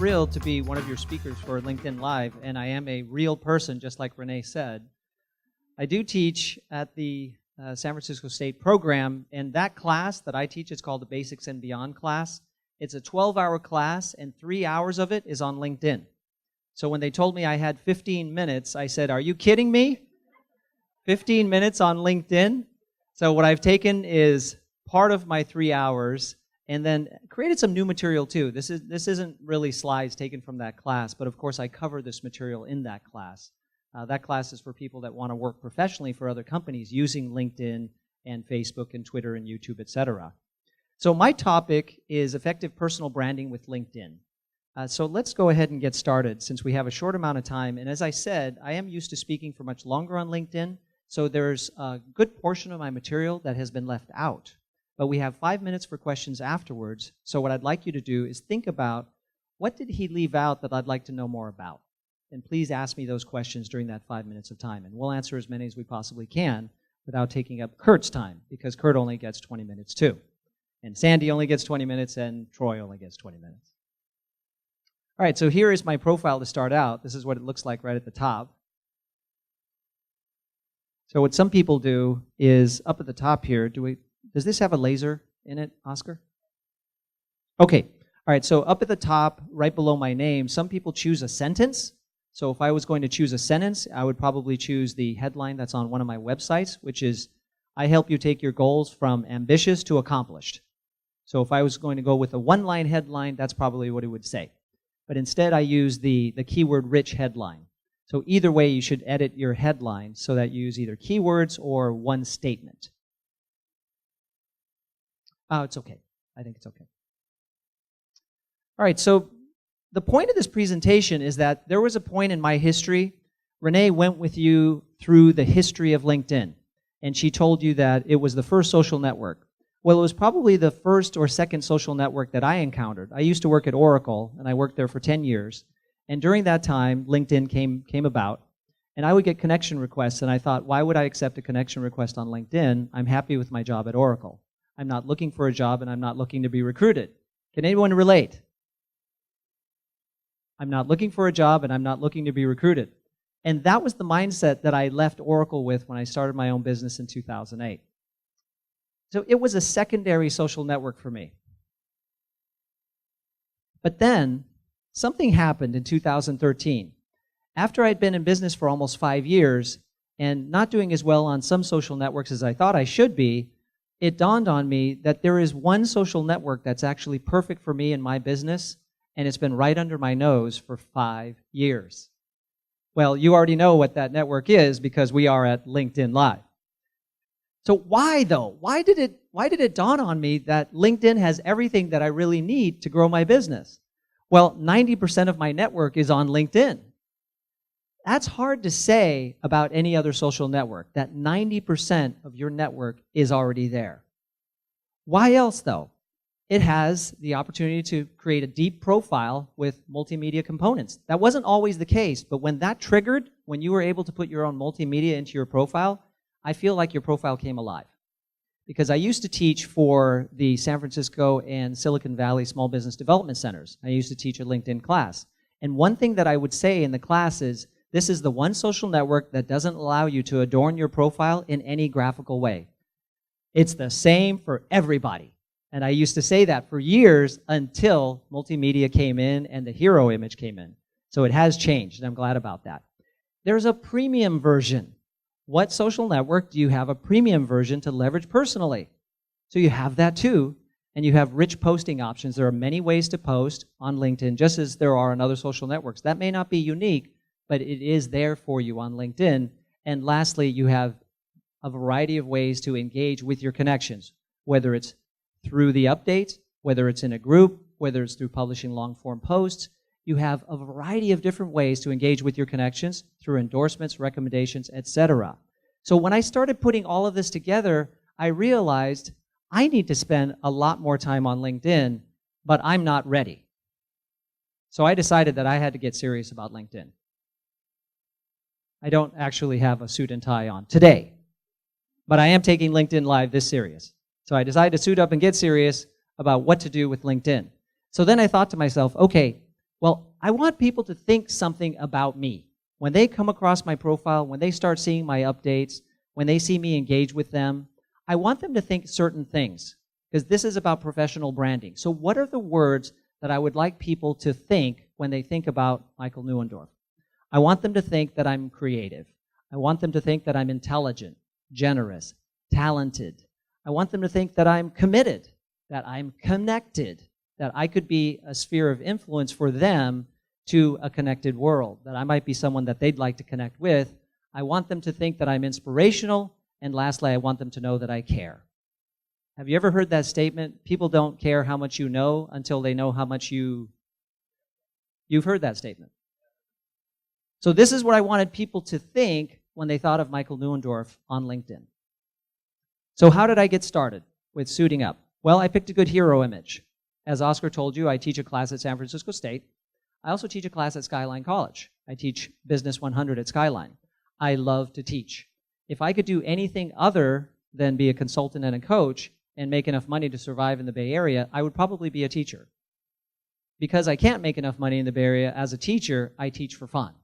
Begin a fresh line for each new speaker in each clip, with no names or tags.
thrilled to be one of your speakers for LinkedIn Live, and I am a real person, just like Renee said. I do teach at the San Francisco State program, and that class that I teach is called the Basics and Beyond class. It's a 12-hour class, and 3 hours of it is on LinkedIn. So when they told me I had 15 minutes, I said, are you kidding me? 15 minutes on LinkedIn? So what I've taken is part of my 3 hours and then created some new material too. This isn't really slides taken from that class, but of course I cover this material in that class. That class is for people that want to work professionally for other companies using LinkedIn and Facebook and Twitter and YouTube, etc. So my topic is effective personal branding with LinkedIn. So let's go ahead and get started since we have a short amount of time. And as I said, I am used to speaking for much longer on LinkedIn, so there's a good portion of my material that has been left out. But we have 5 minutes for questions afterwards. So what I'd like you to do is think about, what did he leave out that I'd like to know more about? And please ask me those questions during that 5 minutes of time. And we'll answer as many as we possibly can without taking up Kurt's time, because Kurt only gets 20 minutes too. And Sandy only gets 20 minutes, and Troy only gets 20 minutes. All right, so here is my profile to start out. This is what it looks like right at the top. So what some people do is, up at the top here, does this have a laser in it, Oscar? Okay. All right, so up at the top, right below my name, some people choose a sentence. So if I was going to choose a sentence, I would probably choose the headline that's on one of my websites, which is, I help you take your goals from ambitious to accomplished. So if I was going to go with a one-line headline, that's probably what it would say. But instead, I use the keyword-rich headline. So either way, you should edit your headline so that you use either keywords or one statement. Oh, it's okay. I think it's okay. All right, so the point of this presentation is that there was a point in my history. Renee went with you through the history of LinkedIn, and she told you that it was the first social network. Well, it was probably the first or second social network that I encountered. I used to work at Oracle, and I worked there for 10 years. And during that time, LinkedIn came about, and I would get connection requests, and I thought, why would I accept a connection request on LinkedIn? I'm happy with my job at Oracle. I'm not looking for a job, and I'm not looking to be recruited. Can anyone relate? I'm not looking for a job, and I'm not looking to be recruited. And that was the mindset that I left Oracle with when I started my own business in 2008. So it was a secondary social network for me. But then, something happened in 2013. After I'd been in business for almost 5 years, and not doing as well on some social networks as I thought I should be, it dawned on me that there is one social network that's actually perfect for me and my business, and it's been right under my nose for 5 years. Well, you already know what that network is because we are at LinkedIn Live. So why, though? Why did it dawn on me that LinkedIn has everything that I really need to grow my business? Well, 90% of my network is on LinkedIn. That's hard to say about any other social network, that 90% of your network is already there. Why else, though? It has the opportunity to create a deep profile with multimedia components. That wasn't always the case, but when that triggered, when you were able to put your own multimedia into your profile, I feel like your profile came alive. Because I used to teach for the San Francisco and Silicon Valley Small Business Development Centers. I used to teach a LinkedIn class. And one thing that I would say in the class is, this is the one social network that doesn't allow you to adorn your profile in any graphical way. It's the same for everybody. And I used to say that for years until multimedia came in and the hero image came in. So it has changed, and I'm glad about that. There's a premium version. What social network do you have a premium version to leverage personally? So you have that too, and you have rich posting options. There are many ways to post on LinkedIn, just as there are on other social networks. That may not be unique, but it is there for you on LinkedIn. And lastly, you have a variety of ways to engage with your connections, whether it's through the updates, whether it's in a group, whether it's through publishing long-form posts. You have a variety of different ways to engage with your connections through endorsements, recommendations, etc. So when I started putting all of this together, I realized I need to spend a lot more time on LinkedIn, but I'm not ready. So I decided that I had to get serious about LinkedIn. I don't actually have a suit and tie on today, but I am taking LinkedIn Live this serious. So I decided to suit up and get serious about what to do with LinkedIn. So then I thought to myself, okay, Well, I want people to think something about me. When they come across my profile, when they start seeing my updates, when they see me engage with them, I want them to think certain things, because this is about professional branding. So what are the words that I would like people to think when they think about Michael Neuendorf? I want them to think that I'm creative. I want them to think that I'm intelligent, generous, talented. I want them to think that I'm committed, that I'm connected, that I could be a sphere of influence for them to a connected world, that I might be someone that they'd like to connect with. I want them to think that I'm inspirational, and lastly, I want them to know that I care. Have you ever heard that statement? People don't care how much you know until they know how much you've heard that statement. So this is what I wanted people to think when they thought of Michael Neuendorf on LinkedIn. So how did I get started with suiting up? Well, I picked a good hero image. As Oscar told you, I teach a class at San Francisco State. I also teach a class at Skyline College. I teach Business 100 at Skyline. I love to teach. If I could do anything other than be a consultant and a coach and make enough money to survive in the Bay Area, I would probably be a teacher. Because I can't make enough money in the Bay Area as a teacher, I teach for fun.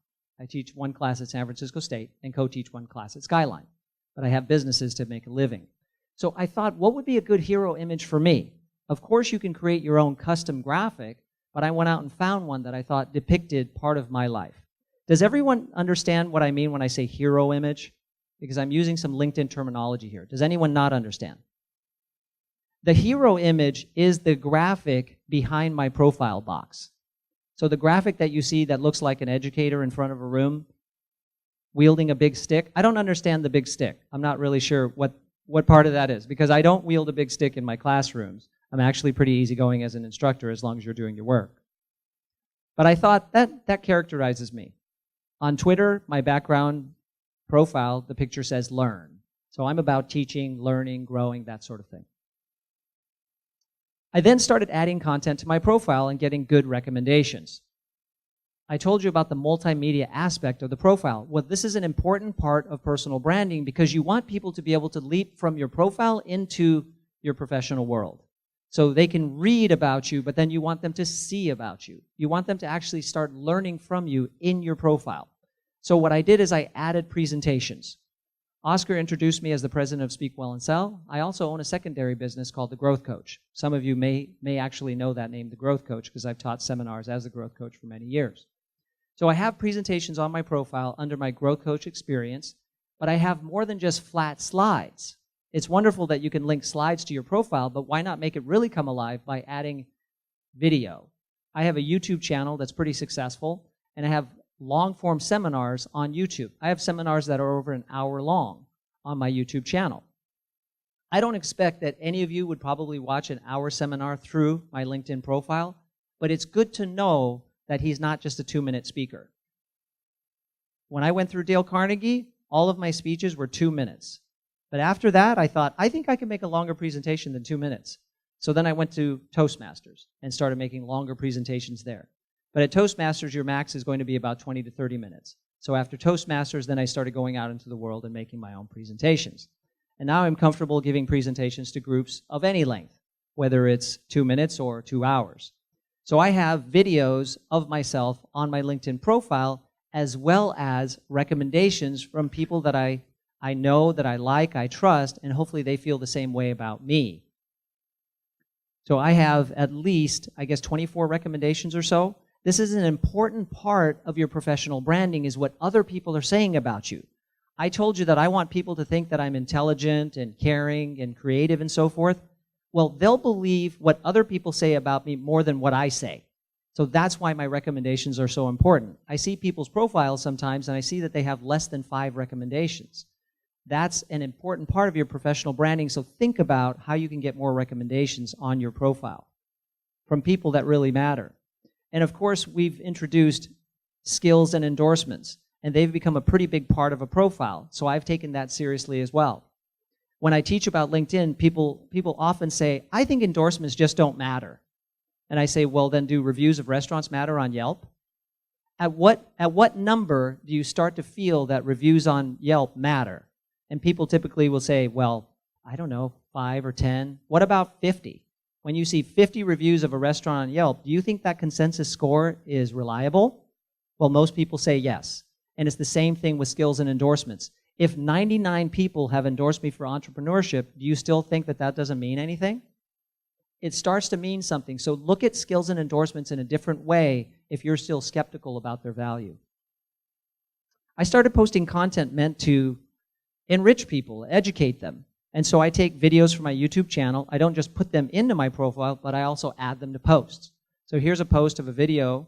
I teach one class at San Francisco State and co-teach one class at Skyline. But I have businesses to make a living. So I thought, what would be a good hero image for me? Of course, you can create your own custom graphic, but I went out and found one that I thought depicted part of my life. Does everyone understand what I mean when I say hero image? Because I'm using some LinkedIn terminology here. Does anyone not understand? The hero image is the graphic behind my profile box. So the graphic that you see that looks like an educator in front of a room wielding a big stick, I don't understand the big stick. I'm not really sure what part of that is, because I don't wield a big stick in my classrooms. I'm actually pretty easygoing as an instructor as long as you're doing your work. But I thought that characterizes me. On Twitter, my background profile, the picture says learn. So I'm about teaching, learning, growing, that sort of thing. I then started adding content to my profile and getting good recommendations. I told you about the multimedia aspect of the profile. Well, this is an important part of personal branding because you want people to be able to leap from your profile into your professional world. So they can read about you, but then you want them to see about you. You want them to actually start learning from you in your profile. So what I did is I added presentations. Oscar introduced me as the president of Speak Well and Sell. I also own a secondary business called The Growth Coach. Some of you may actually know that name, The Growth Coach, because I've taught seminars as the Growth Coach for many years. So I have presentations on my profile under my Growth Coach experience, but I have more than just flat slides. It's wonderful that you can link slides to your profile, but why not make it really come alive by adding video? I have a YouTube channel that's pretty successful, and I have long-form seminars on YouTube. I have seminars that are over an hour long on my YouTube channel. I don't expect that any of you would probably watch an hour seminar through my LinkedIn profile, but it's good to know that he's not just a 2-minute speaker. When I went through Dale Carnegie, all of my speeches were 2 minutes. But after that, I thought, I think I can make a longer presentation than 2 minutes. So then I went to Toastmasters and started making longer presentations there. But at Toastmasters, your max is going to be about 20 to 30 minutes. So after Toastmasters, then I started going out into the world and making my own presentations. And now I'm comfortable giving presentations to groups of any length, whether it's 2 minutes or 2 hours. So I have videos of myself on my LinkedIn profile, as well as recommendations from people that I know, that I like, I trust, and hopefully they feel the same way about me. So I have at least, 24 recommendations or so. This is an important part of your professional branding, is what other people are saying about you. I told you that I want people to think that I'm intelligent and caring and creative and so forth. Well, they'll believe what other people say about me more than what I say. So that's why my recommendations are so important. I see people's profiles sometimes, and I see that they have less than 5 recommendations. That's an important part of your professional branding, so think about how you can get more recommendations on your profile from people that really matter. And of course, we've introduced skills and endorsements, and they've become a pretty big part of a profile, so I've taken that seriously as well. When I teach about LinkedIn, people often say, I think endorsements just don't matter. And I say, well, then do reviews of restaurants matter on Yelp? At what number do you start to feel that reviews on Yelp matter? And people typically will say, well, I don't know, 5 or 10. What about 50? When you see 50 reviews of a restaurant on Yelp, do you think that consensus score is reliable? Well, most people say yes. And it's the same thing with skills and endorsements. If 99 people have endorsed me for entrepreneurship, do you still think that that doesn't mean anything? It starts to mean something. So look at skills and endorsements in a different way if you're still skeptical about their value. I started posting content meant to enrich people, educate them. And so I take videos from my YouTube channel. I don't just put them into my profile, but I also add them to posts. So here's a post of a video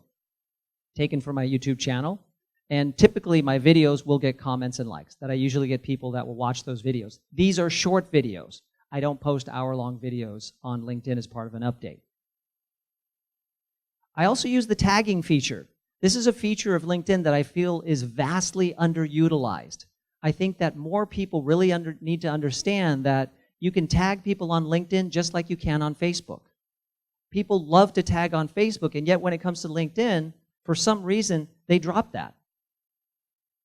taken from my YouTube channel. And typically my videos will get comments and likes, that I usually get people that will watch those videos. These are short videos. I don't post hour-long videos on LinkedIn as part of an update. I also use the tagging feature. This is a feature of LinkedIn that I feel is vastly underutilized. I think that more people really need to understand that you can tag people on LinkedIn just like you can on Facebook. People love to tag on Facebook, and yet when it comes to LinkedIn, for some reason, they drop that.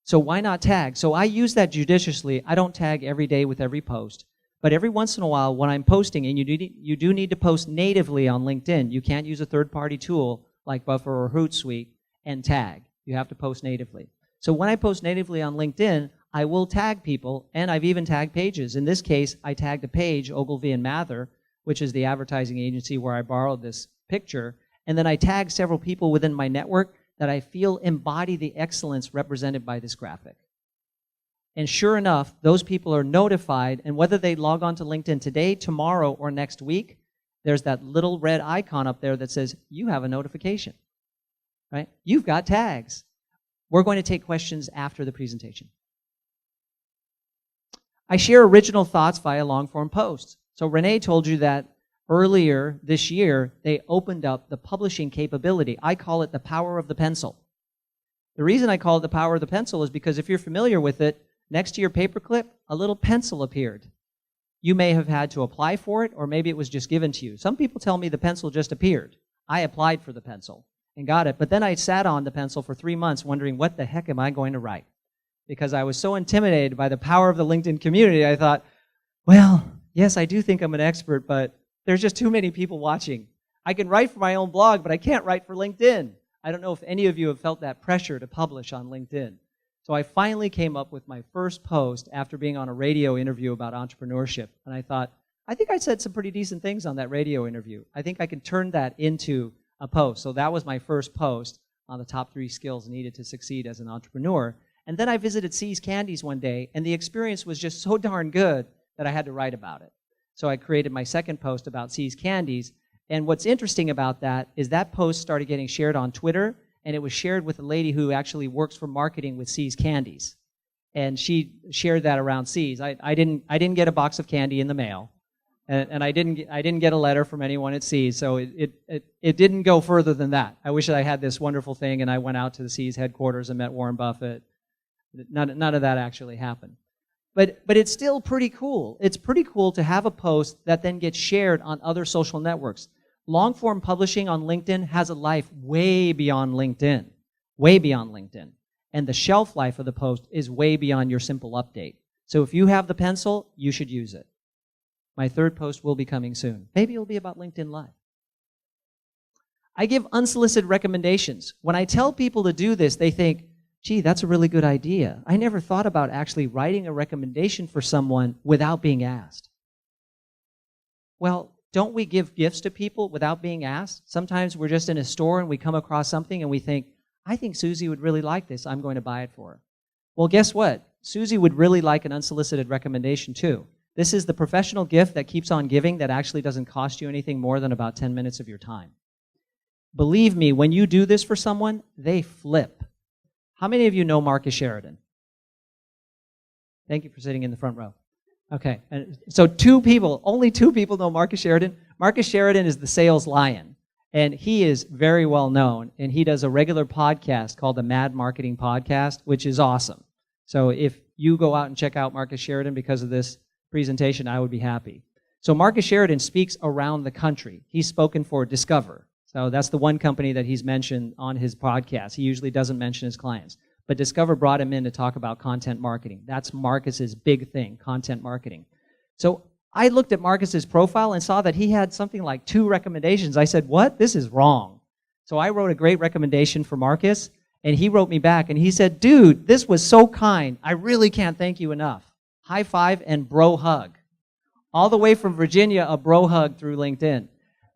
So why not tag? So I use that judiciously. I don't tag every day with every post. But every once in a while, when I'm posting, and you do need to post natively on LinkedIn, you can't use a third-party tool like Buffer or Hootsuite and tag. You have to post natively. So when I post natively on LinkedIn, I will tag people, and I've even tagged pages. In this case, I tagged a page, Ogilvy and Mather, which is the advertising agency where I borrowed this picture, and then I tagged several people within my network that I feel embody the excellence represented by this graphic. And sure enough, those people are notified, and whether they log on to LinkedIn today, tomorrow, or next week, there's that little red icon up there that says, you have a notification, right? You've got tags. We're going to take questions after the presentation. I share original thoughts via long-form posts. So Renee told you that earlier this year, they opened up the publishing capability. I call it the power of the pencil. The reason I call it the power of the pencil is because if you're familiar with it, next to your paperclip, a little pencil appeared. You may have had to apply for it, or maybe it was just given to you. Some people tell me the pencil just appeared. I applied for the pencil and got it, but then I sat on the pencil for 3 months wondering, what the heck am I going to write? Because I was so intimidated by the power of the LinkedIn community, I thought, well, yes, I do think I'm an expert, but there's just too many people watching. I can write for my own blog, but I can't write for LinkedIn. I don't know if any of you have felt that pressure to publish on LinkedIn. So I finally came up with my first post after being on a radio interview about entrepreneurship. And I thought, I think I said some pretty decent things on that radio interview. I think I can turn that into a post. So that was my first post on the top 3 skills needed to succeed as an entrepreneur. And then I visited See's Candies one day, and the experience was just so darn good that I had to write about it. So I created my second post about See's Candies. And what's interesting about that is that post started getting shared on Twitter, and it was shared with a lady who actually works for marketing with See's Candies. And she shared that around See's. I didn't get a box of candy in the mail, and I didn't get a letter from anyone at See's, so it didn't go further than that. I wish I had this wonderful thing and I went out to the See's headquarters and met Warren Buffett. None of that actually happened. But it's still pretty cool. It's pretty cool to have a post that then gets shared on other social networks. Long-form publishing on LinkedIn has a life way beyond LinkedIn, way beyond LinkedIn. And the shelf life of the post is way beyond your simple update. So if you have the pencil, you should use it. My third post will be coming soon. Maybe it'll be about LinkedIn Live. I give unsolicited recommendations. When I tell people to do this, they think, gee, that's a really good idea. I never thought about actually writing a recommendation for someone without being asked. Well, don't we give gifts to people without being asked? Sometimes we're just in a store and we come across something and we think, I think Susie would really like this. I'm going to buy it for her. Well, guess what? Susie would really like an unsolicited recommendation too. This is the professional gift that keeps on giving that actually doesn't cost you anything more than about 10 minutes of your time. Believe me, when you do this for someone, they flip. How many of you know Marcus Sheridan? Thank you for sitting in the front row. Okay, and so only two people know Marcus Sheridan. Marcus Sheridan is the sales lion, and he is very well known, and he does a regular podcast called the Mad Marketing Podcast, which is awesome. So if you go out and check out Marcus Sheridan because of this presentation, I would be happy. So Marcus Sheridan speaks around the country. He's spoken for Discover. So that's the one company that he's mentioned on his podcast. He usually doesn't mention his clients. But Discover brought him in to talk about content marketing. That's Marcus's big thing, content marketing. So I looked at Marcus's profile and saw that he had something like 2 recommendations. I said, what? This is wrong. So I wrote a great recommendation for Marcus, and he wrote me back, and he said, dude, this was so kind. I really can't thank you enough. High five and bro hug. All the way from Virginia, a bro hug through LinkedIn.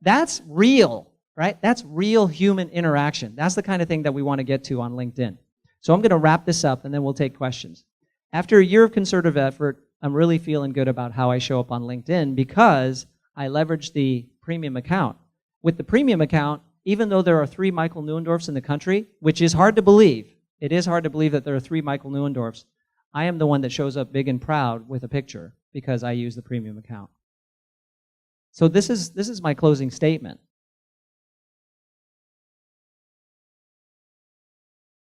That's real, right? That's real human interaction. That's the kind of thing that we want to get to on LinkedIn. So I'm going to wrap this up, and then we'll take questions. After a year of concerted effort, I'm really feeling good about how I show up on LinkedIn because I leverage the premium account. With the premium account, even though there are 3 Michael Neuendorfs in the country, which is hard to believe, it is hard to believe that there are 3 Michael Neuendorfs, I am the one that shows up big and proud with a picture because I use the premium account. So this is my closing statement.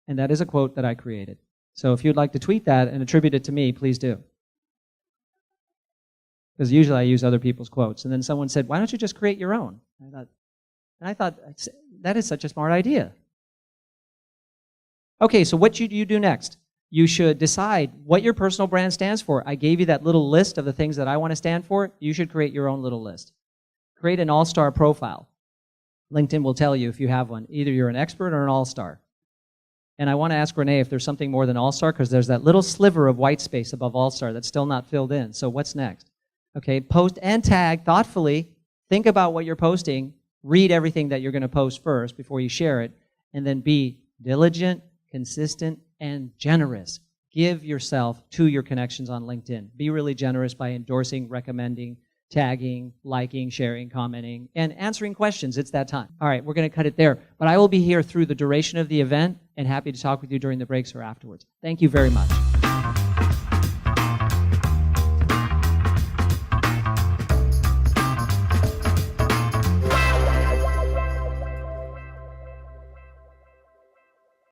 And that is a quote that I created. So if you'd like to tweet that and attribute it to me, please do. Because usually I use other people's quotes. And then someone said, why don't you just create your own? I thought, that is such a smart idea. Okay, so what should you do next? You should decide what your personal brand stands for. I gave you that little list of the things that I want to stand for. You should create your own little list. Create an all-star profile. LinkedIn will tell you if you have one. Either you're an expert or an all-star. And I want to ask Renee if there's something more than all-star, because there's that little sliver of white space above all-star that's still not filled in. So what's next? Okay, post and tag thoughtfully. Think about what you're posting. Read everything that you're going to post first before you share it. And then be diligent, consistent, and generous. Give yourself to your connections on LinkedIn. Be really generous by endorsing, recommending, tagging, liking, sharing, commenting, and answering questions. It's that time. All right, we're going to cut it there. But I will be here through the duration of the event and happy to talk with you during the breaks or afterwards. Thank you very much.